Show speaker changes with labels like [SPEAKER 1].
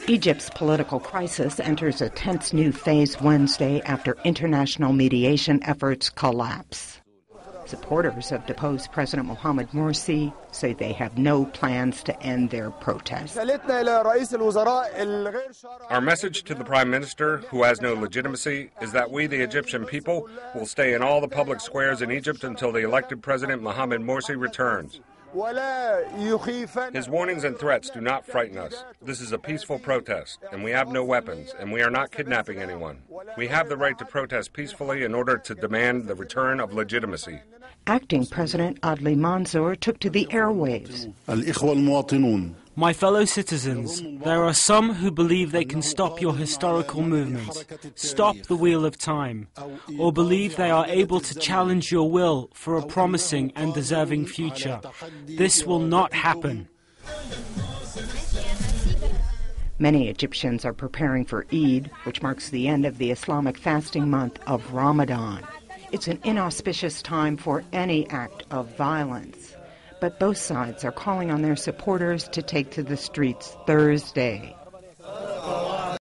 [SPEAKER 1] Egypt's political crisis enters a tense new phase Wednesday after international mediation efforts collapse. Supporters of deposed President Mohamed Morsi say they have no plans to end their protest.
[SPEAKER 2] Our message to the Prime Minister, who has no legitimacy, is that we, the Egyptian people, will stay in all the public squares in Egypt until the elected President Mohamed Morsi returns. His warnings and threats do not frighten us. This is a peaceful protest, and we have no weapons, and we are not kidnapping anyone. We have the right to protest peacefully in order to demand the return of legitimacy.
[SPEAKER 1] Acting President Adli Mansour took to the airwaves.
[SPEAKER 3] My fellow citizens, there are some who believe they can stop your historical movement, stop the wheel of time, or believe they are able to challenge your will for a promising and deserving future. This will not happen.
[SPEAKER 1] Many Egyptians are preparing for Eid, which marks the end of the Islamic fasting month of Ramadan. It's an inauspicious time for any act of violence, but both sides are calling on their supporters to take to the streets Thursday.